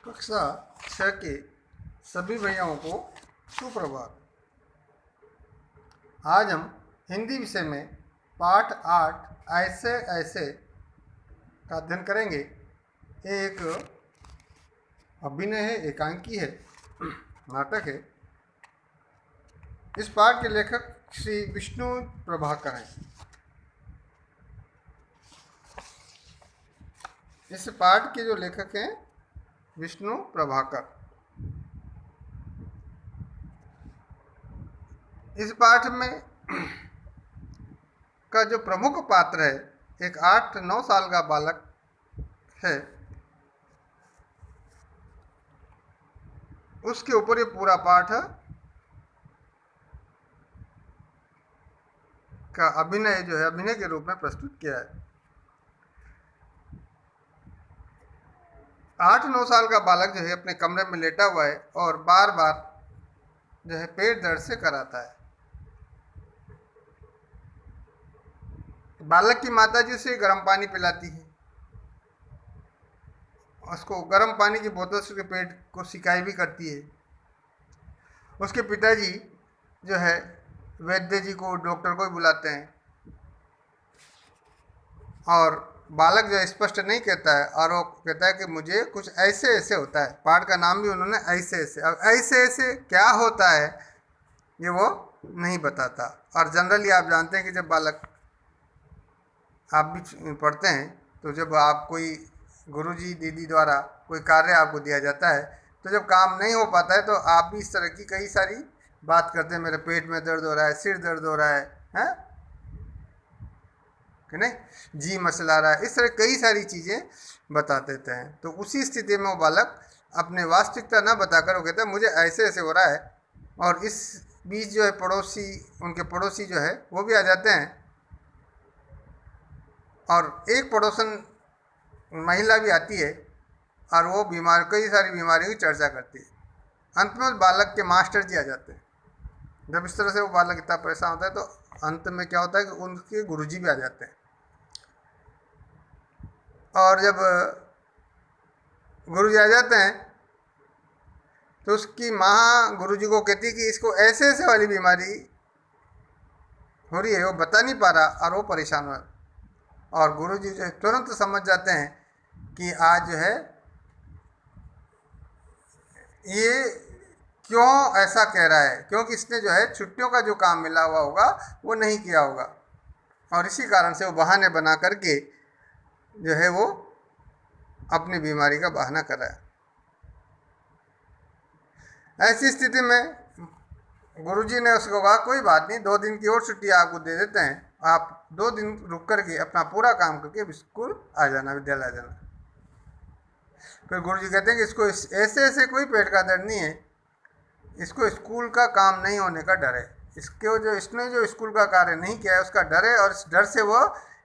कक्षा 6 के सभी भैयाओं को सुप्रभात। आज हम हिंदी विषय में पाठ 8 ऐसे ऐसे का अध्ययन करेंगे। ये एक अभिनय है, एकांकी है, नाटक है। इस पाठ के लेखक श्री विष्णु प्रभाकर हैं। इस पाठ के जो लेखक हैं विष्णु प्रभाकर। इस पाठ में का जो प्रमुख पात्र है एक 8-9 साल का बालक है। उसके ऊपर ये पूरा पाठ का अभिनय जो है अभिनय के रूप में प्रस्तुत किया है। 8-9 साल का बालक जो है अपने कमरे में लेटा हुआ है और बार बार जो है पेट दर्द से कराता है। बालक की माता जी उसे गर्म पानी पिलाती है। उसको गर्म पानी की बोतल से उसके पेट को सिकाई भी करती है। उसके पिताजी जो है वैद्य जी को, डॉक्टर को भी बुलाते हैं और बालक जो स्पष्ट नहीं कहता है और वो कहता है कि मुझे कुछ ऐसे ऐसे होता है। पाठ का नाम भी उन्होंने ऐसे ऐसे, अब ऐसे ऐसे क्या होता है ये वो नहीं बताता। और जनरली आप जानते हैं कि जब बालक, आप भी पढ़ते हैं, तो जब आप कोई गुरुजी दीदी द्वारा कोई कार्य आपको दिया जाता है तो जब काम नहीं हो पाता है तो आप भी इस तरह की कई सारी बात करते हैं। मेरे पेट में दर्द हो रहा है, सिर दर्द हो रहा है, हैं कि नहीं, जी मसला रहा है, इस तरह कई सारी चीज़ें बता देते हैं। तो उसी स्थिति में वो बालक अपने वास्तविकता न बताकर वो कहता है मुझे ऐसे ऐसे हो रहा है। और इस बीच जो है पड़ोसी, उनके पड़ोसी जो है वो भी आ जाते हैं और एक पड़ोसन महिला भी आती है और वो बीमार, कई सारी बीमारियों की चर्चा करती है। अंत में बालक के मास्टर जी आ जाते हैं। जब इस तरह से वो बालक इतना परेशान होता है तो अंत में क्या होता है कि उनके गुरुजी भी आ जाते हैं। और जब गुरुजी आ जाते हैं तो उसकी माँ गुरुजी को कहती है कि इसको ऐसे ऐसे वाली बीमारी हो रही है, वो बता नहीं पा रहा और वो परेशान हुआ। और गुरुजी जो है तुरंत समझ जाते हैं कि आज जो है ये क्यों ऐसा कह रहा है, क्योंकि इसने जो है छुट्टियों का जो काम मिला हुआ होगा वो नहीं किया होगा और इसी कारण से वो बहाने बना करके जो है वो अपनी बीमारी का बहाना कर रहा है। ऐसी स्थिति में गुरुजी ने उसको कहा कोई बात नहीं, 2 दिन की और छुट्टी आपको दे देते हैं, आप 2 दिन रुक करके अपना पूरा काम करके स्कूल आ जाना, विद्यालय आ जाना। फिर गुरुजी कहते हैं कि इसको ऐसे ऐसे कोई पेट का दर्द नहीं है, इसको स्कूल का काम नहीं होने का डर है। इसने जो स्कूल का कार्य नहीं किया है उसका डर है और इस डर से वो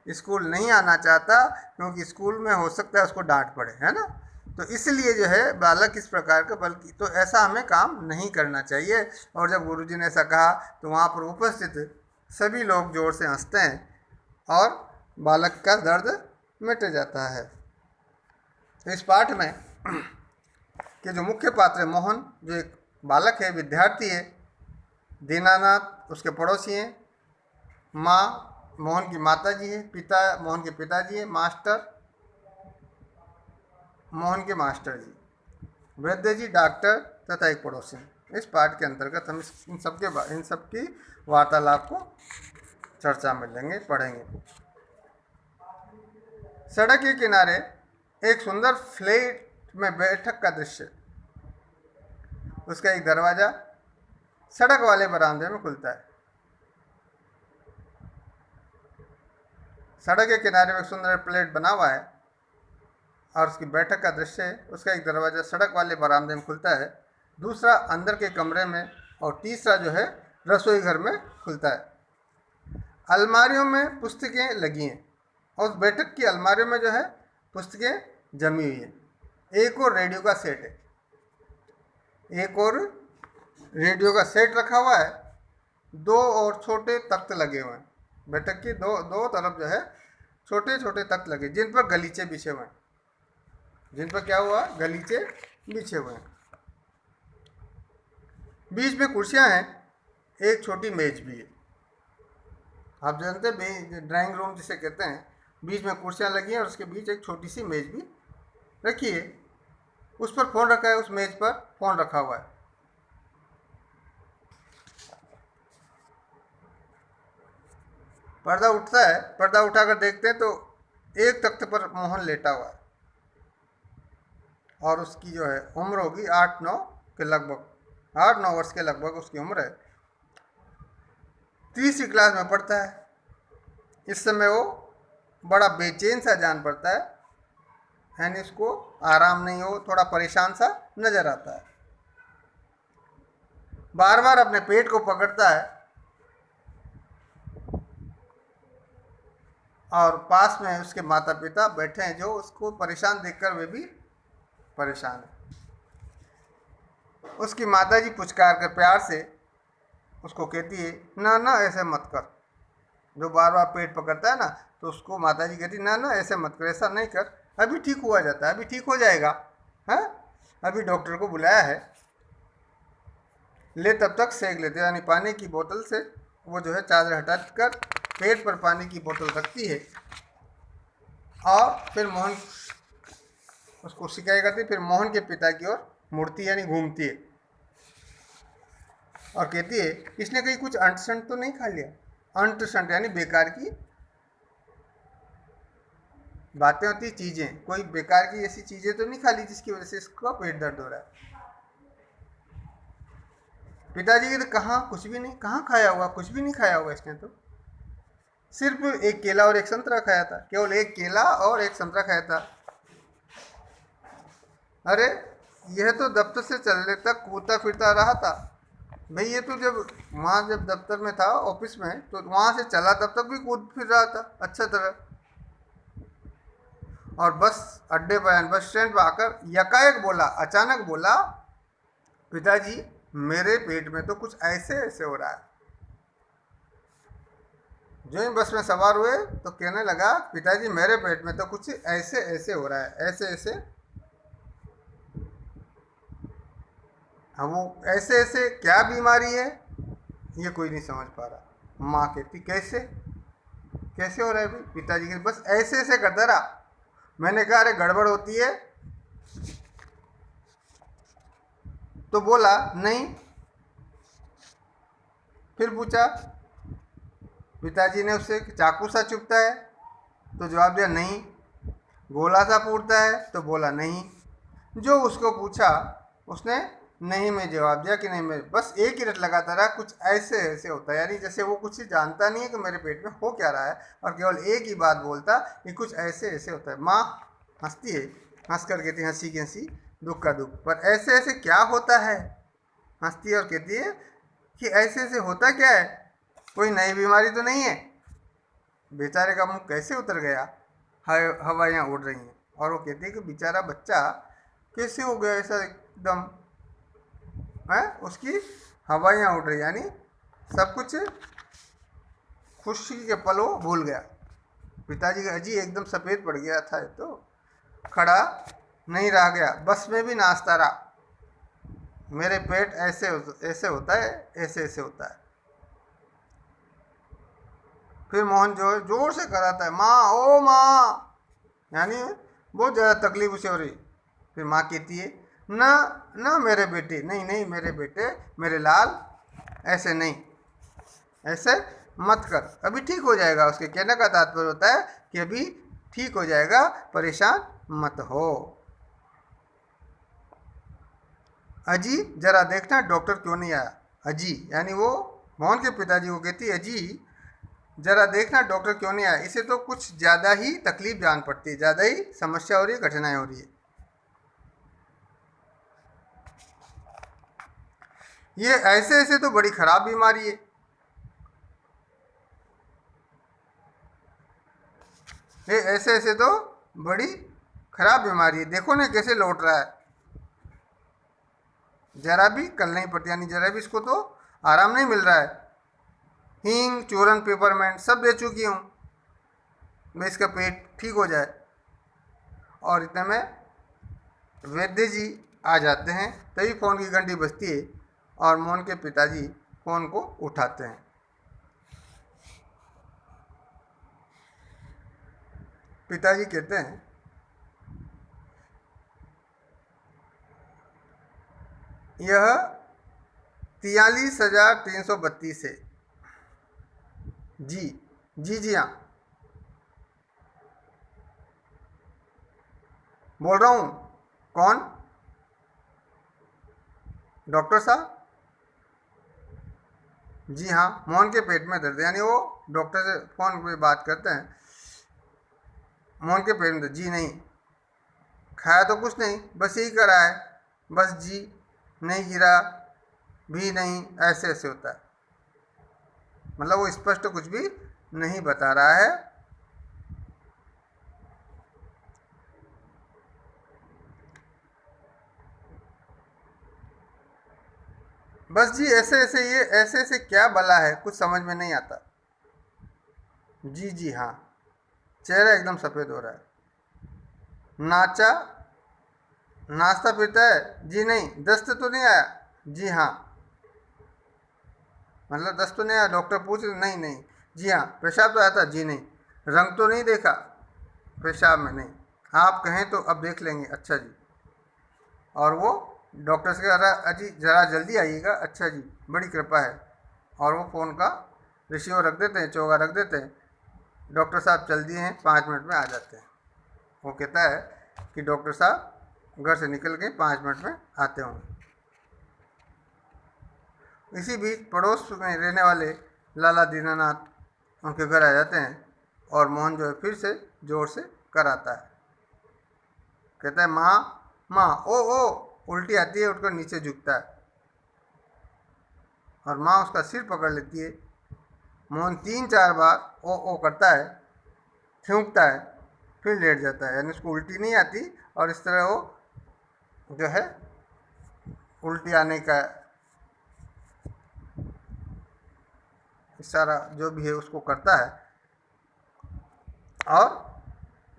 स्कूल नहीं आना चाहता, क्योंकि स्कूल में हो सकता है उसको डांट पड़े, है ना। तो इसलिए जो है बालक इस प्रकार का, बल्कि तो ऐसा हमें काम नहीं करना चाहिए। और जब गुरुजी ने ऐसा कहा तो वहाँ पर उपस्थित सभी लोग जोर से हंसते हैं और बालक का दर्द मिट जाता है। तो इस पाठ में के जो मुख्य पात्र है मोहन, जो एक बालक है, विद्यार्थी है, दीनानाथ उसके पड़ोसी हैं, माँ मोहन की माता जी है, पिता मोहन के पिताजी हैं, मास्टर मोहन के मास्टर जी, वैद्य जी डॉक्टर तथा एक पड़ोसी। इस पाठ के अंतर्गत हम इन सब की वार्तालाप को चर्चा में लेंगे, पढ़ेंगे। सड़क के किनारे एक सुंदर फ्लैट में बैठक का दृश्य। उसका एक दरवाजा सड़क वाले बरामदे में खुलता है। सड़क के किनारे में एक सुंदर फ्लैट बना हुआ है और उसकी बैठक का दृश्य है। उसका एक दरवाजा सड़क वाले बरामदे में खुलता है, दूसरा अंदर के कमरे में और तीसरा जो है रसोई घर में खुलता है। अलमारियों में पुस्तकें लगी हैं और उस बैठक की अलमारियों में जो है पुस्तकें जमी हुई हैं। एक और रेडियो का सेट है, एक और रेडियो का सेट रखा हुआ है। 2 और छोटे तख्त लगे हुए हैं। बैठक की दो तरफ जो है छोटे छोटे तख्त लगे, जिन पर गलीचे बिछे हुए हैं, जिन पर क्या हुआ, गलीचे बिछे हुए हैं। बीच में कुर्सियां हैं, एक छोटी मेज भी है। आप जानते हैं ड्राइंग रूम जिसे कहते हैं, बीच में कुर्सियां लगी हैं और उसके बीच एक छोटी सी मेज भी रखी है। उस पर फ़ोन रखा है, उस मेज पर फ़ोन रखा हुआ है। पर्दा उठता है, पर्दा उठाकर देखते हैं तो एक तख्ते पर मोहन लेटा हुआ है और उसकी जो है उम्र होगी 8-9 के लगभग, 8-9 वर्ष के लगभग उसकी उम्र है। तीसरी क्लास में पढ़ता है। इस समय वो बड़ा बेचैन सा जान पड़ता है, यानी उसको आराम नहीं हो, थोड़ा परेशान सा नजर आता है। बार बार अपने पेट को पकड़ता है और पास में उसके माता पिता बैठे हैं जो उसको परेशान देखकर वे भी परेशान है। उसकी माता जी पुचकार कर प्यार से उसको कहती है, ना ना ऐसे मत कर। जो बार बार पेट पकड़ता है ना, तो उसको माता जी कहती, ना ना ऐसे मत कर, ऐसा नहीं कर, अभी ठीक हुआ जाता है, अभी ठीक हो जाएगा, हैं, अभी डॉक्टर को बुलाया है, ले तब तक सेक लेते। यानी पानी की बोतल से वो जो है चादर हटा कर पेट पर पानी की बोतल रखती है और फिर मोहन उसको शिकायत करती है। फिर मोहन के पिता की ओर मुड़ती यानी घूमती है और कहती है, इसने कहीं कुछ अंट शंट तो नहीं खा लिया। अंट शंट यानी बेकार की बातें होती, चीजें, कोई बेकार की ऐसी चीजें तो नहीं खा ली जिसकी वजह से इसका पेट दर्द हो रहा है। पिताजी के तो कहाँ, कुछ भी नहीं, कहाँ खाया हुआ, कुछ भी नहीं खाया हुआ इसने, तो सिर्फ एक केला और एक संतरा खाया था, केवल एक केला और एक संतरा खाया था। अरे यह तो दफ्तर से चलने तक कूदता फिरता रहा था भाई। ये तो जब वहाँ जब दफ्तर में था, ऑफिस में, तो वहाँ से चला तब तक भी कूद फिर रहा था अच्छा तरह। और बस अड्डे पर, बस स्टैंड पर आकर यकायक बोला, अचानक बोला, पिताजी मेरे पेट में तो कुछ ऐसे ऐसे हो रहा है। जो ही बस में सवार हुए तो कहने लगा, पिताजी मेरे पेट में तो कुछ ऐसे ऐसे हो रहा है, ऐसे ऐसे। अब वो ऐसे ऐसे क्या बीमारी है ये कोई नहीं समझ पा रहा। माँ कहती, कैसे कैसे हो रहा है भाई? पिताजी कहते, बस ऐसे ऐसे करता रहा। मैंने कहा, अरे गड़बड़ होती है, तो बोला नहीं। फिर पूछा, पिताजी ने उससे चाकू सा चुभता है, तो जवाब दिया नहीं। गोला सा फूटता है, तो बोला नहीं। जो उसको पूछा उसने नहीं में जवाब दिया कि नहीं, मैं बस एक ही रट लगाता रहा, कुछ ऐसे ऐसे होता है। यानी जैसे वो कुछ जानता नहीं है कि मेरे पेट में हो क्या रहा है, और केवल एक ही बात बोलता कि कुछ ऐसे ऐसे होता है। माँ हंसती है, हंस कर कहती है, हंसी की हंसी दुख का दुख, पर ऐसे ऐसे क्या होता है? हंसती है और कहती है कि ऐसे ऐसे होता क्या है, कोई नई बीमारी तो नहीं है? बेचारे का मुंह कैसे उतर गया, हवाइयाँ उड़ रही हैं। और वो कहती है कि बेचारा बच्चा कैसे हो गया ऐसा एकदम, है, उसकी हवाइयाँ उड़ रही, यानी सब कुछ खुशी के पल वो भूल गया। पिताजी का अजी एकदम सफ़ेद पड़ गया था, तो खड़ा नहीं रह गया, बस में भी नाचता रहा, मेरे पेट ऐसे ऐसे होता है, ऐसे ऐसे होता है। फिर मोहन जो है जोर से कराता है, माँ ओ माँ, यानी बहुत ज़्यादा तकलीफ उसे हो रही। फिर माँ कहती है, ना ना मेरे बेटे, नहीं नहीं मेरे बेटे, मेरे लाल, ऐसे नहीं, ऐसे मत कर, अभी ठीक हो जाएगा। उसके कहने का तात्पर्य होता है कि अभी ठीक हो जाएगा, परेशान मत हो। अजी जरा देखना डॉक्टर क्यों नहीं आया। अजी यानी वो मोहन के पिताजी को कहती है, अजी जरा देखना डॉक्टर क्यों नहीं आया, इसे तो कुछ ज़्यादा ही तकलीफ जान पड़ती है, ज़्यादा ही समस्या हो रही है, कठिनाई हो रही है। ये ऐसे ऐसे तो बड़ी खराब बीमारी है। ये ऐसे ऐसे तो बड़ी खराब बीमारी है, देखो ना कैसे लौट रहा है, जरा भी कल नहीं पड़ती, यानी जरा भी इसको तो आराम नहीं मिल रहा है। हींग, चूरन, पेपरमेंट सब दे चुकी हूँ मैं, इसका पेट ठीक हो जाए। और इतने में वैद्य जी आ जाते हैं। तभी फ़ोन की घंटी बजती है और मोहन के पिताजी फ़ोन को उठाते हैं। पिताजी कहते हैं, यह 43,332 है। जी जी जी हाँ, बोल रहा हूँ। कौन? डॉक्टर साहब? जी हाँ, मोहन के पेट में दर्द, यानी वो डॉक्टर से फ़ोन पे बात करते हैं। मोहन के पेट में दर्द, जी नहीं, खाया तो कुछ नहीं, बस यही करा है, बस जी नहीं गिरा भी नहीं, ऐसे ऐसे होता है। मतलब वो स्पष्ट कुछ भी नहीं बता रहा है। बस जी ऐसे ऐसे, ये ऐसे ऐसे क्या भला है, कुछ समझ में नहीं आता। जी जी हाँ, चेहरा एकदम सफ़ेद हो रहा है। नाचा, नाश्ता पीता है? जी नहीं। दस्त तो नहीं आया? जी हाँ। मतलब दस्त तो नहीं आया? डॉक्टर पूछ रहे, नहीं नहीं। जी हाँ। पेशाब तो आया था? जी नहीं। रंग तो नहीं देखा पेशाब में? नहीं। आप कहें तो अब देख लेंगे। अच्छा जी। और वो डॉक्टर से कह रहा, अजी ज़रा जल्दी आइएगा। अच्छा जी, बड़ी कृपा है। और वो फ़ोन का रिसीवर रख देते हैं, चौगा रख देते हैं। डॉक्टर साहब चल दिए हैं, 5 मिनट में आ जाते हैं। वो कहता है कि डॉक्टर साहब घर से निकल के 5 मिनट में आते होंगे। इसी बीच पड़ोस में रहने वाले लाला दीनानाथ उनके घर आ जाते हैं और मोहन जो है फिर से ज़ोर से कराता है। कहता है, माँ माँ, ओ ओ, उल्टी आती है, उठकर नीचे झुकता है और माँ उसका सिर पकड़ लेती है। मोहन 3-4 बार ओ करता है, थूकता है, फिर लेट जाता है। यानी उसको उल्टी नहीं आती और इस तरह वो जो है उल्टी आने का इशारा जो भी है उसको करता है और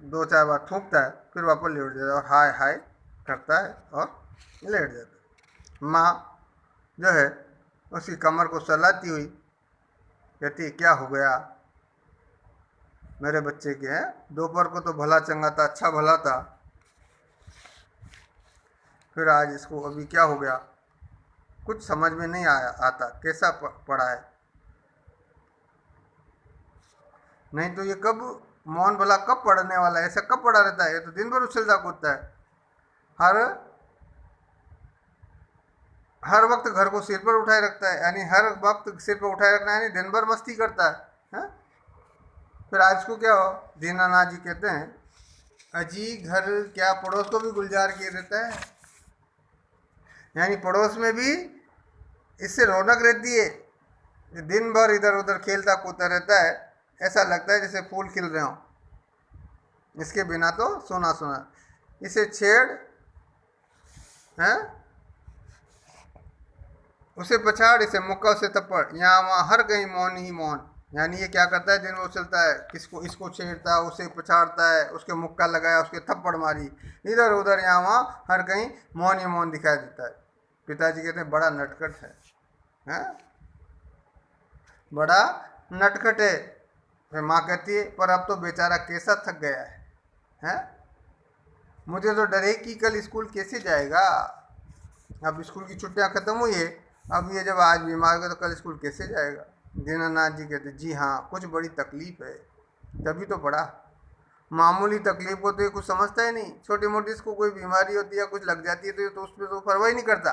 2-4 बार थूकता है, फिर वापस लेट जाता है और हाय हाय करता है और लेट जाता है। माँ जो है उसकी कमर को सहलाती हुई कहती है, क्या हो गया मेरे बच्चे के? हैं दोपहर को तो भला चंगा था, अच्छा भला था, फिर आज इसको अभी क्या हो गया? कुछ समझ में नहीं आता कैसा पड़ा है। नहीं तो ये कब, मोहन भला कब पढ़ने वाला है? ऐसा कब पड़ा रहता है? ये तो दिन भर उछलता कूदता है, हर हर वक्त घर को सिर पर उठाए रखता है, यानी हर वक्त सिर पर उठाए रखना, यानी दिन भर मस्ती करता है? फिर आज को क्या हो? दीनानाथ जी कहते हैं, अजी घर क्या पड़ोस को भी गुलजार किए रहता है, यानी पड़ोस में भी इससे रौनक रहती है। दिन भर इधर उधर खेलता कूदता रहता है, ऐसा लगता है जैसे फूल खिल रहे हों। इसके बिना तो सोना सोना, इसे छेड़ हैं, उसे पछाड़, इसे मुक्का, उसे थप्पड़, यहाँ वहाँ हर कहीं मौन ही मौन। यानी ये क्या करता है? दिन वो चलता है, किसको इसको छेड़ता है, उसे पछाड़ता है, उसके मुक्का लगाया, उसके थप्पड़ मारी, इधर उधर यहाँ वहाँ हर कहीं मौन ही मौन दिखाई देता है। पिताजी कहते हैं, बड़ा नटखट है? बड़ा नटखट है। फिर माँ कहती है, पर अब तो बेचारा कैसा थक गया है? मुझे तो डर है कि कल स्कूल कैसे जाएगा। अब स्कूल की छुट्टियां खत्म हुई है, अब ये जब आज बीमार हो तो कल स्कूल कैसे जाएगा? दीनानाथ जी कहते, जी हाँ, कुछ बड़ी तकलीफ है, तभी तो पढ़ा। मामूली तकलीफ को तो ये कुछ समझता ही नहीं। छोटी मोटी इसको कोई बीमारी होती है या कुछ लग जाती है तो ये तो उस पर तो परवाह ही नहीं करता।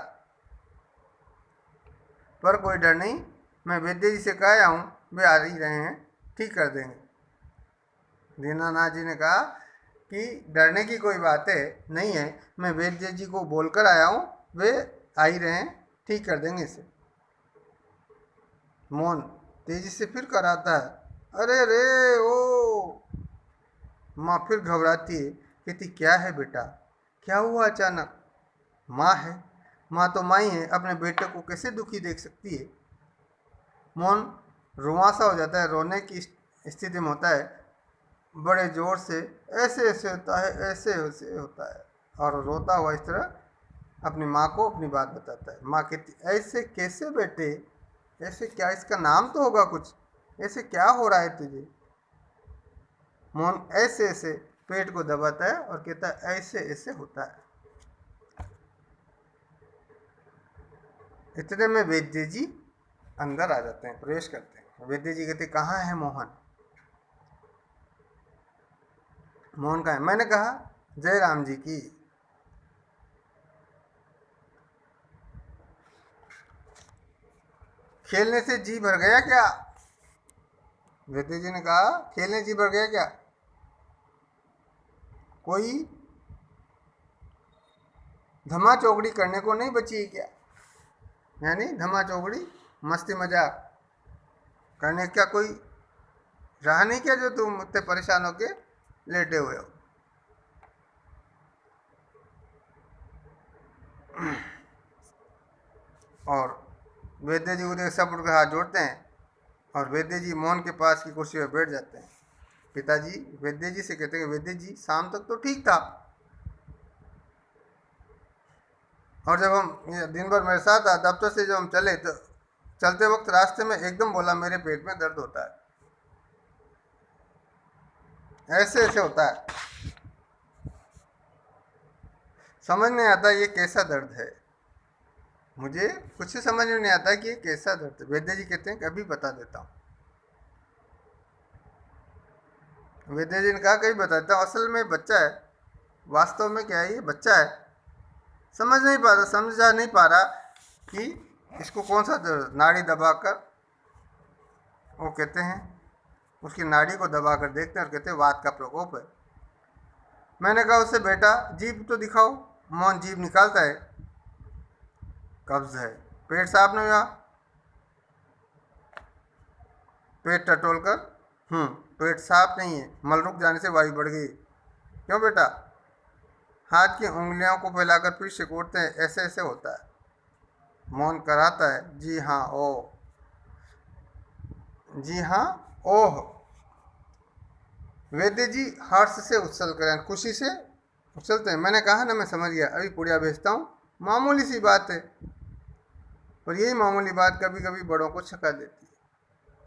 पर कोई डर नहीं, मैं वैद्य जी से कह आया हूँ, वे आ ही रहे हैं, ठीक कर देंगे। दीनानाथ जी ने कहा कि डरने की कोई बात है नहीं है, मैं वैद्य जी को बोलकर आया हूँ, वे आ ही रहे हैं, ठीक कर देंगे इसे। मोहन तेजी से फिर कराता है, अरे रे ओ। माँ फिर घबराती है, कहती, क्या है बेटा, क्या हुआ अचानक? माँ है, माँ तो माँ ही है, अपने बेटे को कैसे दुखी देख सकती है? मोहन रुआंसा हो जाता है, रोने की स्थिति में होता है, बड़े जोर से, ऐसे ऐसे होता है, ऐसे ऐसे होता है, और रोता हुआ इस तरह अपनी माँ को अपनी बात बताता है। माँ कहती ऐसे कैसे बेटे, ऐसे क्या, इसका नाम तो होगा कुछ, ऐसे क्या हो रहा है तुझे। मोहन ऐसे ऐसे पेट को दबाता है और कहता है ऐसे ऐसे होता है। इतने में वैद्य जी अंदर आ जाते हैं, प्रवेश करते हैं। वैद्य जी कहते कहाँ है मोहन। मोहन कहाँ है, मैंने कहा जय राम जी की। खेलने से जी भर गया क्या। वैद्य जी ने कहा खेलने जी भर गया क्या, कोई धमा चौकड़ी करने को नहीं बची है क्या। यानी धमा चौकड़ी मस्ती मजाक करने का कोई रहा नहीं क्या, जो तुम मुझसे परेशान होके लेटे हुए हो। और वैद्य जी उधर सब उठ हाथ जोड़ते हैं और वैद्य जी मोहन के पास की कुर्सी पर बैठ जाते हैं। पिताजी वैद्य जी से कहते हैं वैद्य जी शाम तक तो ठीक था, और जब हम ये दिन भर मेरे साथ था दफ्तर से जब हम चले तो चलते वक्त रास्ते में एकदम बोला मेरे पेट में दर्द होता है, ऐसे ऐसे होता है, समझ नहीं आता ये कैसा दर्द है, मुझे कुछ समझ में नहीं आता कि ये कैसा दर्द है। वैद्य जी कहते हैं कभी बता देता हूँ। वैद्य जी ने कहा कभी बताता हूँ, असल में बच्चा है, वास्तव में क्या है ये बच्चा है, समझ नहीं पा रहा, समझा नहीं पा रहा कि इसको कौन सा नाड़ी दबाकर, वो कहते हैं उसकी नाड़ी को दबाकर देखते हैं और कहते हैं वात का प्रकोप है। मैंने कहा उससे बेटा जीभ तो दिखाओ। मोहन जीभ निकालता है, कब्ज है, पेट साफ नहीं हुआ। पेट टटोल कर पेट साफ नहीं है, मल रुक जाने से वायु बढ़ गई। क्यों बेटा, हाथ की उंगलियों को फैलाकर फिर सिकोड़ते हैं, ऐसे ऐसे होता है। मोहन कराता है जी हाँ ओह, जी हाँ ओह। वैद्य जी हर्ष से उछल कर खुशी से उछलते हैं। मैंने कहा ना मैं समझ गया, अभी पुड़िया भेजता हूँ, मामूली सी बात है, पर यही मामूली बात कभी कभी बड़ों को छका देती है।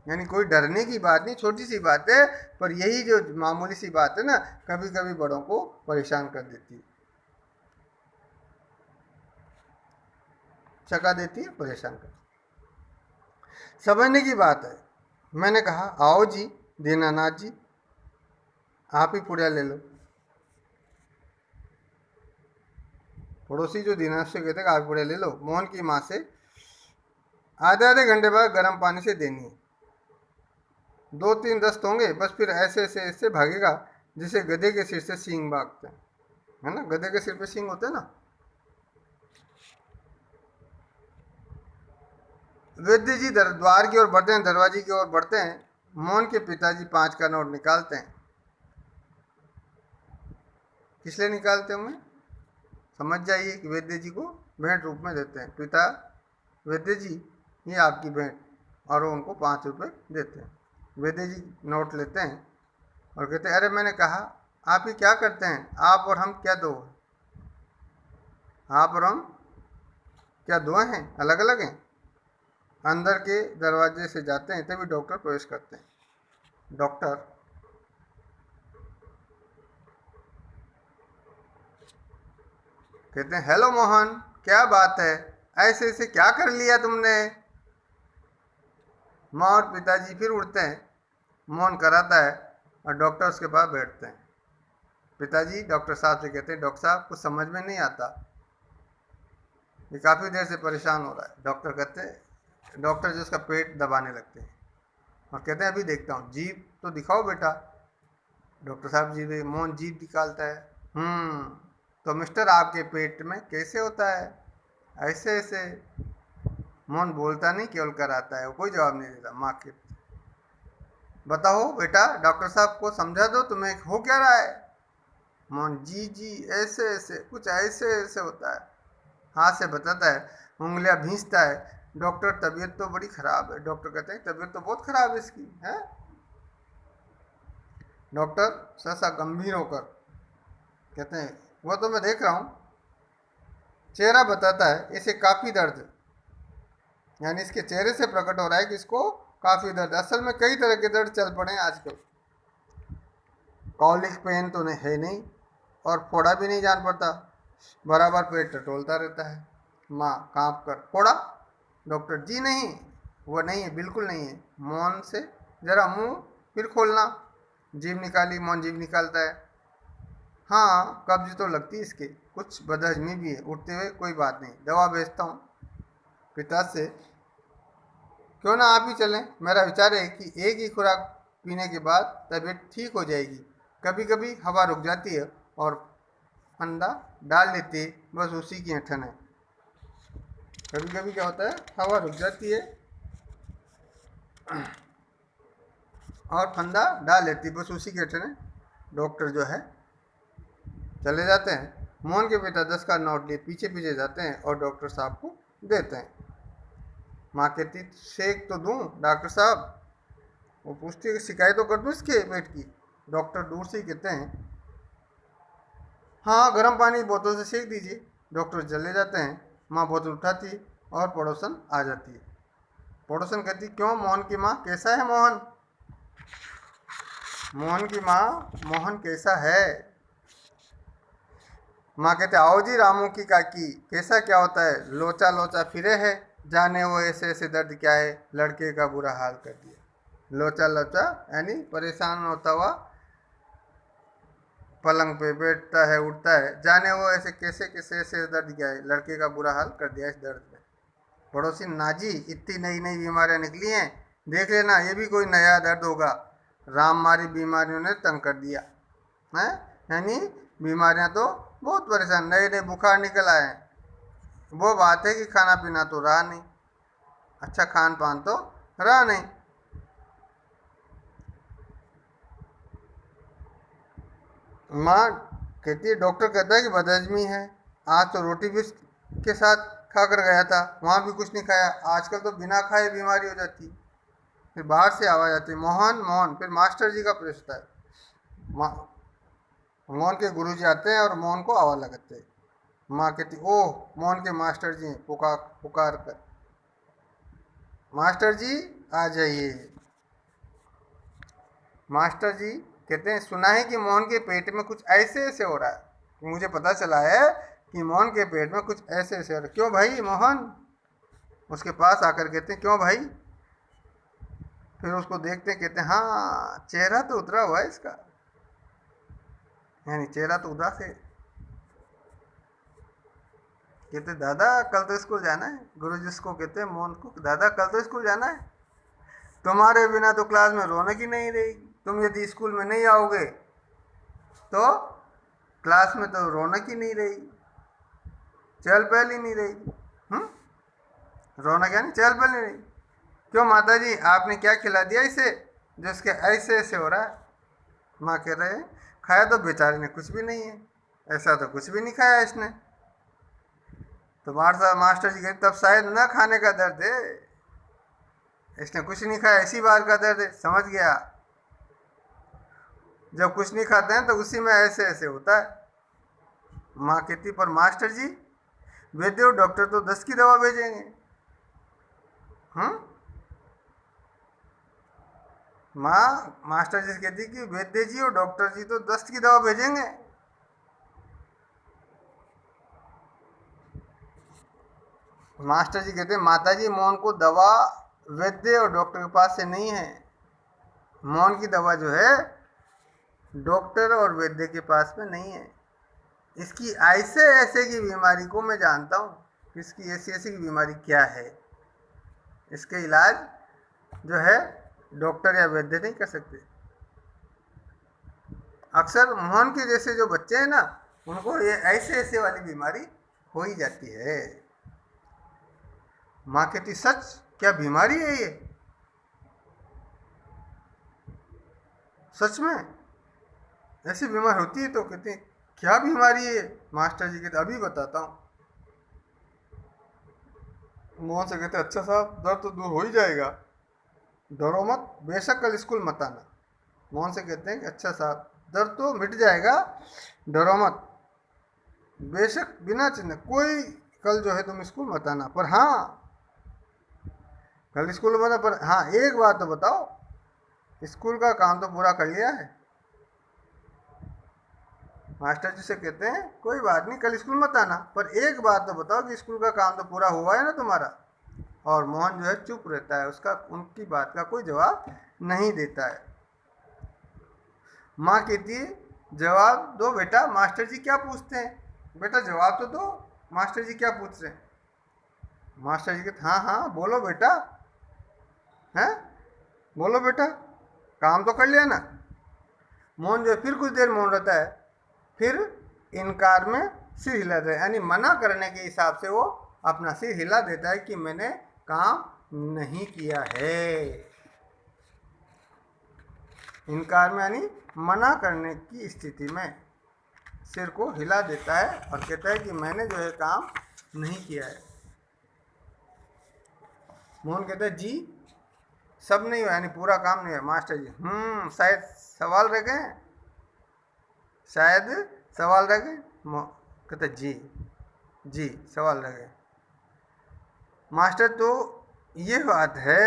यानी कोई डरने की बात नहीं, छोटी सी बात है, पर यही जो मामूली सी बात है ना कभी कभी बड़ों को परेशान कर देती है, छका देती है, परेशान करती है। समझने की बात है। मैंने कहा आओ जी दीनानाथ जी, आप ही पुड़िया ले लो। पड़ोसी जो दीनानाथ से कहते आप पुड़िया ले लो। मोहन की माँ से आधे आधे घंटे बाद गर्म पानी से देनी है, 2-3 दस्त होंगे बस, फिर ऐसे ऐसे ऐसे भागेगा जिसे गधे के सिर से सींग भागते हैं, है ना, गधे के सिर पे सींग होते हैं ना। वैद्य जी द्वार की ओर बढ़ते हैं, दरवाजे की ओर बढ़ते हैं। मोहन के पिताजी 5 का नोट निकालते हैं। किस लिए निकालते होंगे समझ जाइए कि वैद्य जी को भेंट रूप में देते हैं। पिता वैद्य जी ये आपकी भेंट, और वो उनको 5 रुपये देते हैं। वैद्य जी नोट लेते हैं और कहते हैं अरे मैंने कहा आप ही क्या करते हैं, आप और हम क्या दो, आप और हम क्या दो हैं, अलग अलग हैं। अंदर के दरवाजे से जाते हैं तभी डॉक्टर प्रवेश करते हैं। डॉक्टर कहते हैं हेलो मोहन, क्या बात है, ऐसे ऐसे क्या कर लिया तुमने। माँ और पिताजी फिर उठते हैं, मोहन कराता है और डॉक्टर उसके पास बैठते हैं। पिताजी डॉक्टर साहब से कहते हैं डॉक्टर साहब कुछ समझ में नहीं आता, ये काफ़ी देर से परेशान हो रहा है। डॉक्टर कहते हैं, डॉक्टर जो उसका पेट दबाने लगते हैं और कहते हैं अभी देखता हूँ, जीभ तो दिखाओ बेटा। डॉक्टर साहब जी मोहन जीभ निकालता है। तो मिस्टर आपके पेट में कैसे होता है, ऐसे ऐसे। मोहन बोलता नहीं, केवल कराता है, वो कोई जवाब नहीं देता। माँ के बताओ बेटा, डॉक्टर साहब को समझा दो तुम्हें हो क्या रहा है। मोहन जी जी ऐसे ऐसे कुछ ऐसे ऐसे होता है, हाथ से बताता है, उंगलियां भींचता है। डॉक्टर तबीयत तो बड़ी खराब है। डॉक्टर कहते हैं तबीयत तो बहुत खराब है इसकी है। डॉक्टर सहसा गंभीर होकर कहते हैं वो तो मैं देख रहा हूँ, चेहरा बताता है इसे काफ़ी दर्द, यानी इसके चेहरे से प्रकट हो रहा है कि इसको काफ़ी दर्द। असल में कई तरह के दर्द चल पड़े हैं आजकल। कॉलिक पेन तो नहीं है नहीं, और फोड़ा भी नहीं जान पड़ता, बराबर पेट टटोलता रहता है। माँ काँप कर, फोड़ा? डॉक्टर जी नहीं, वो नहीं है, बिल्कुल नहीं है। मौन से जरा मुंह फिर खोलना। जीभ निकाली, मौन जीभ निकालता है। हाँ, कब्ज तो लगती है इसके, कुछ बदहजमी भी है। उठते हुए, कोई बात नहीं, दवा भेजता हूँ। पिता से, क्यों ना आप ही चलें? मेरा विचार है कि एक ही खुराक पीने के बाद तबीयत ठीक हो जाएगी। कभी कभी हवा रुक जाती है और फंदा डाल लेती है, बस उसी की ऐंठन है। कभी कभी क्या होता है, हवा रुक जाती है और फंदा डाल लेती है, बस उसी के ऐंठन है। डॉक्टर जो है चले जाते हैं। मोहन के पिता 10 का नोट लिए पीछे पीछे जाते हैं और डॉक्टर साहब को देते हैं। माँ कहती, शेक तो दूं डॉक्टर साहब? वो पूछती है, शिकायत तो कर दूं इसके पेट की? डॉक्टर दूर से ही कहते हैं, हाँ, गर्म पानी बोतल से सेक दीजिए। डॉक्टर चले जाते हैं। माँ बोतल उठाती और पड़ोसन आ जाती है। पड़ोसन कहती, क्यों मोहन की माँ, कैसा है मोहन? मोहन की माँ, मोहन कैसा है? माँ कहते, आओ जी रामू की काकी, कैसा क्या होता है? लोचा लोचा फिरे है, जाने वो ऐसे ऐसे दर्द क्या है, लड़के का बुरा हाल कर दिया। लोचा लोचा यानी परेशान होता हुआ पलंग पे बैठता है, उठता है, जाने वो ऐसे कैसे कैसे ऐसे दर्द क्या है, लड़के का बुरा हाल कर दिया इस दर्द में। पड़ोसी, नाजी, इतनी नई नई बीमारियां निकली हैं, देख लेना ये भी कोई नया दर्द होगा। राममारी बीमारियों ने तंग कर दिया है, यानी बीमारियां तो बहुत परेशान, नए नए बुखार निकल आए हैं। वो बात है कि खाना पीना तो रहा नहीं, अच्छा खान पान तो रहा नहीं। माँ कहती है, डॉक्टर कहता है कि बदहजमी है। आज तो रोटी भी के साथ खा कर गया था, वहाँ भी कुछ नहीं खाया। आजकल तो बिना खाए बीमारी हो जाती। फिर बाहर से आवाज़ आती है, मोहन मोहन। फिर मास्टर जी का प्रवेश होता है। मोहन के गुरुजी आते हैं और मोहन को आवाज़ लगाते हैं। माँ कहती, ओह, मोहन के मास्टर जी हैं। पुकार पुकार कर, मास्टर जी आ जाइए। मास्टर जी कहते हैं, सुना है कि मोहन के पेट में कुछ ऐसे ऐसे हो रहा है। मुझे पता चला है कि मोहन के पेट में कुछ ऐसे ऐसे हो रहा है। क्यों भाई मोहन? उसके पास आकर कहते हैं, क्यों भाई? फिर उसको देखते हैं, कहते हैं, हाँ, चेहरा तो उतरा हुआ है इसका, यानी चेहरा तो उदास है। कहते, दादा कल तो स्कूल जाना है। गुरु जी उसको कहते हैं, मोहन को, दादा कल तो स्कूल जाना है, तुम्हारे बिना तो क्लास में रौनक ही नहीं रहेगी। तुम यदि स्कूल में नहीं आओगे तो क्लास में तो रौनक ही नहीं रहेगी, चहल पहल ही नहीं रहेगी। रौनक यानी चहल पहल नहीं रहेगी। क्यों माता जी, आपने क्या खिला दिया इसे जो इसके ऐसे ऐसे हो रहा है? माँ कह रहे हैं, खाया तो बेचारे ने कुछ भी नहीं है, ऐसा तो कुछ भी नहीं खाया इसने। तो मास्टर जी कहते, तब शायद न खाने का दर्द है, इसने कुछ नहीं खाया, इसी बात का दर्द है। समझ गया, जब कुछ नहीं खाते हैं तो उसी में ऐसे ऐसे होता है। माँ कहती, पर मास्टर जी, वैद्य और डॉक्टर तो 10 की दवा भेजेंगे। माँ मास्टर जी से कहती कि वैद्य जी और डॉक्टर जी तो 10 की दवा भेजेंगे। मास्टर जी कहते, माता जी, मोहन को दवा वैद्य और डॉक्टर के पास से नहीं है। मोहन की दवा जो है डॉक्टर और वैद्य के पास में नहीं है। इसकी ऐसे ऐसे की बीमारी को मैं जानता हूँ। इसकी ऐसी ऐसी की बीमारी क्या है, इसके इलाज जो है डॉक्टर या वैद्य नहीं कर सकते। अक्सर मोहन के जैसे जो बच्चे हैं ना, उनको ये ऐसे ऐसे वाली बीमारी हो ही जाती है। माँ कहती, सच? क्या बीमारी है ये? सच में ऐसी बीमारी होती है? तो कहते हैं, क्या बीमारी है? मास्टर जी कहते, अभी बताता हूँ। मोहन से कहते, अच्छा साहब, दर्द तो दूर हो ही जाएगा, डरो मत, बेशक कल स्कूल मत आना। मोहन से कहते हैं कि अच्छा साहब, दर्द तो मिट जाएगा, डरो मत, बेशक बिना चिंता, कोई कल जो है तुम स्कूल मत आना, पर हाँ कल स्कूल मत आना, पर हाँ एक बात तो बताओ, स्कूल का काम तो पूरा कर लिया है। मास्टर जी से कहते हैं कोई बात नहीं कल स्कूल मत आना, पर एक बात तो बताओ कि स्कूल का काम तो पूरा हुआ है ना तुम्हारा। और मोहन जो है चुप रहता है, उसका उनकी बात का कोई जवाब नहीं देता है। माँ कहती है जवाब दो बेटा, मास्टर जी क्या पूछते हैं, बेटा जवाब तो दो, मास्टर जी क्या पूछ रहे हैं। मास्टर जी कहते हाँ हाँ बोलो बेटा, हैं बोलो बेटा, काम तो कर लिया ना। मोहन जो है फिर कुछ देर मौन रहता है, फिर इनकार में सिर हिला देता है, यानी मना करने के हिसाब से वो अपना सिर हिला देता है कि मैंने काम नहीं किया है। इनकार में यानी मना करने की स्थिति में सिर को हिला देता है और कहता है कि मैंने जो है काम नहीं किया है। मोहन कहता है जी सब नहीं हुआ, यानी पूरा काम नहीं हुआ। मास्टर जी शायद सवाल रह गए, शायद सवाल रह गए। कहता जी जी सवाल रह गए। मास्टर तो ये बात है,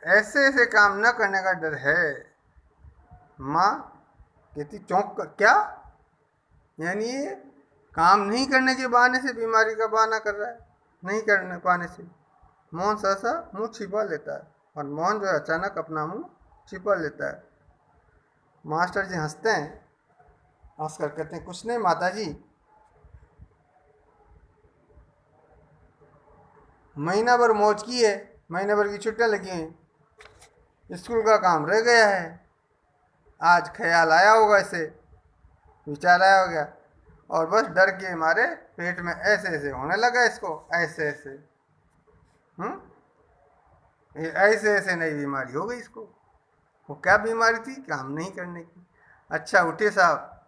ऐसे ऐसे काम न करने का डर है। माँ कहती चौंक कर क्या, यानी ये काम नहीं करने के बहाने से बीमारी का बहाना कर रहा है, नहीं करने पाने से। मोहन सहसा मुंह छिपा लेता है, और मोहन जो है अचानक अपना मुंह छिपा लेता है। मास्टर जी हंसते हैं, हंसकर कहते हैं कुछ नहीं माता जी, महीना भर मौज की है, महीने भर की छुट्टियां लगी हैं, स्कूल का काम रह गया है। आज ख्याल आया होगा, इसे विचार आया होगा, और बस डर के मारे पेट में ऐसे ऐसे होने लगा इसको, ऐसे ऐसे ये ऐसे ऐसे नई बीमारी हो गई इसको। वो क्या बीमारी थी, काम नहीं करने की। अच्छा उठे साहब।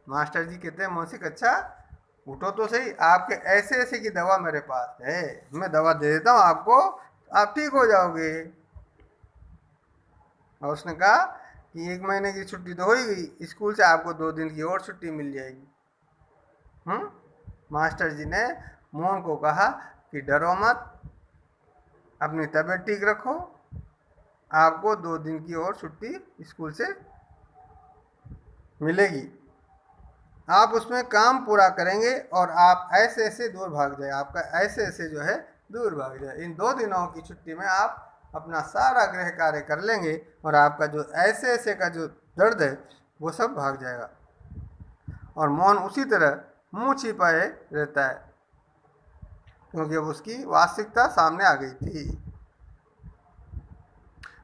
मास्टर जी कहते हैं मौसिक अच्छा उठो तो सही, आपके ऐसे ऐसे की दवा मेरे पास है, मैं दवा दे देता हूँ आपको, आप ठीक हो जाओगे। और उसने कहा कि 1 महीने की छुट्टी तो हो ही गई, स्कूल से आपको 2 दिन की और छुट्टी मिल जाएगी। मास्टर जी ने मोहन को कहा कि डरो मत, अपनी तबीयत ठीक रखो, आपको 2 दिन की और छुट्टी स्कूल से मिलेगी, आप उसमें काम पूरा करेंगे और आप ऐसे ऐसे दूर भाग जाए, आपका ऐसे ऐसे जो है दूर भाग जाए। इन 2 दिनों की छुट्टी में आप अपना सारा गृह कार्य कर लेंगे और आपका जो ऐसे ऐसे का जो दर्द है वो सब भाग जाएगा। और मोहन उसी तरह मुंह छिपाए रहता है, क्योंकि अब उसकी वास्तविकता सामने आ गई थी।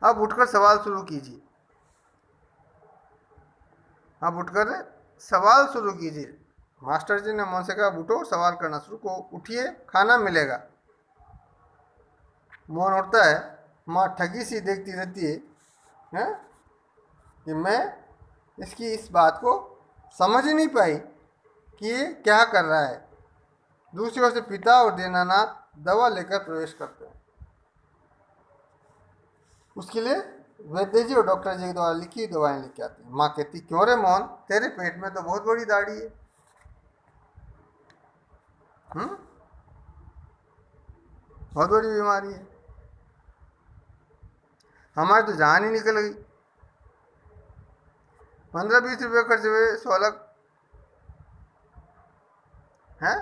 अब उठकर सवाल शुरू कीजिए, अब उठकर सवाल शुरू कीजिए। मास्टर जी ने मोहन से कहा उठो सवाल करना शुरू को, उठिए खाना मिलेगा। मोहन उठता है, माँ ठगी सी देखती रहती है कि मैं इसकी इस बात को समझ ही नहीं पाई कि ये क्या कर रहा है। दूसरी ओर से पिता और दीनानाथ दवा लेकर प्रवेश करते हैं। उसके लिए वैद्य जी और डॉक्टर जी के द्वारा लिखी दवाएं लेके आते हैं। माँ कहती क्यों रे मोहन, तेरे पेट में तो बहुत बड़ी दाढ़ी है, बहुत बड़ी बीमारी है, हमारी तो जान ही निकल गई। 15-20 रुपये खर्च हुए, 16 हैं,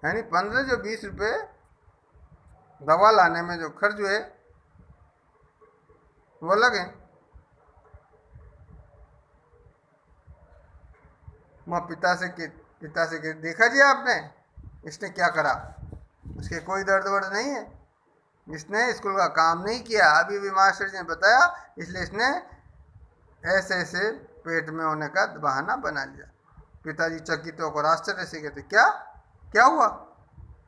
यानी 15 जो 20 रुपये दवा लाने में जो खर्च हुए वो लगे। माँ पिता से देखा जी आपने इसने क्या करा, इसके कोई दर्द वर्द नहीं है, इसने स्कूल का काम नहीं किया, अभी भी मास्टर जी ने बताया, इसलिए इसने ऐसे ऐसे पेट में होने का बहाना बना लिया। पिताजी चकित होकर आश्चर्य से कहते क्या क्या हुआ।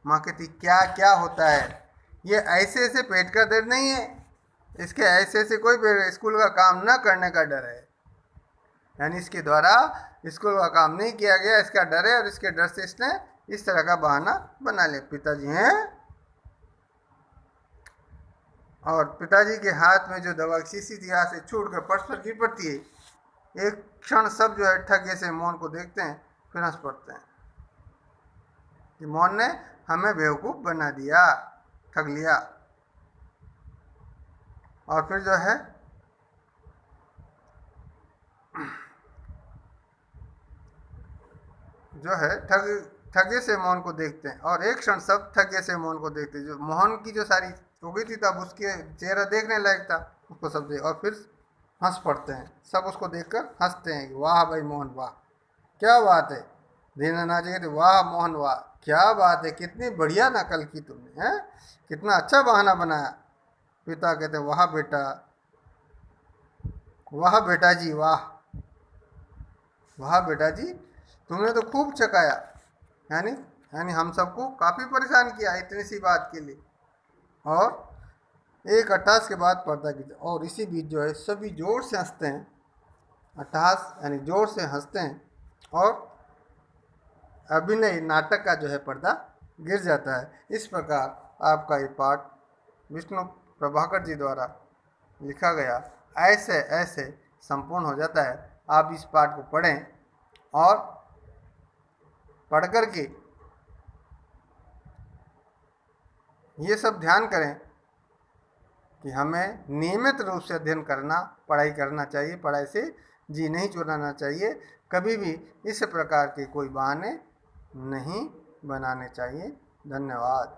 माँ कहती क्या क्या होता है, ये ऐसे ऐसे पेट का दर्द नहीं है, इसके ऐसे ऐसे कोई स्कूल का काम न करने का डर है, यानी इसके द्वारा स्कूल का काम नहीं किया गया, इसका डर है, और इसके डर से इसने इस तरह का बहाना बना लिया। पिताजी हैं, और पिताजी के हाथ में जो दवा की शीशी थी यहाँ से छूट कर फर्श पर गिर पड़ती है। एक क्षण सब जो है ठगे से मोहन को देखते हैं, फिर हंस पड़ते हैं। कि मोहन ने हमें बेवकूफ़ बना दिया, ठग लिया। और फिर जो है ठगे से मोहन को देखते हैं, और एक क्षण सब ठगे से मोहन को देखते हैं। जो मोहन की जो सारी हो गई थी, तब उसके चेहरा देखने लायक था, उसको सब देख, और फिर हंस पड़ते हैं। सब उसको देखकर हंसते हैं कि वाह भाई मोहन वाह, क्या बात है। दीनानाथ जी कहते वाह मोहन वाह, क्या बात है, कितनी बढ़िया नकल की तुमने, हैं, कितना अच्छा बहाना बनाया। पिता कहते वाह बेटा जी वाह, वाह बेटा जी, तुमने तो खूब चकाया। यानी यानी हम सबको काफ़ी परेशान किया इतनी सी बात के लिए। और एक अट्ठास के बाद पर्दा गिरता, और इसी बीच जो है सभी जोर से हंसते हैं। अट्ठास यानी जोर से हंसते हैं, और अभिनय नाटक का जो है पर्दा गिर जाता है। इस प्रकार आपका ये पाठ विष्णु प्रभाकर जी द्वारा लिखा गया ऐसे ऐसे संपूर्ण हो जाता है। आप इस पाठ को पढ़ें, और पढ़ कर के ये सब ध्यान करें कि हमें नियमित रूप से अध्ययन करना, पढ़ाई करना चाहिए। पढ़ाई से जी नहीं चुराना चाहिए। कभी भी इस प्रकार के कोई बहाने नहीं बनाने चाहिए। धन्यवाद।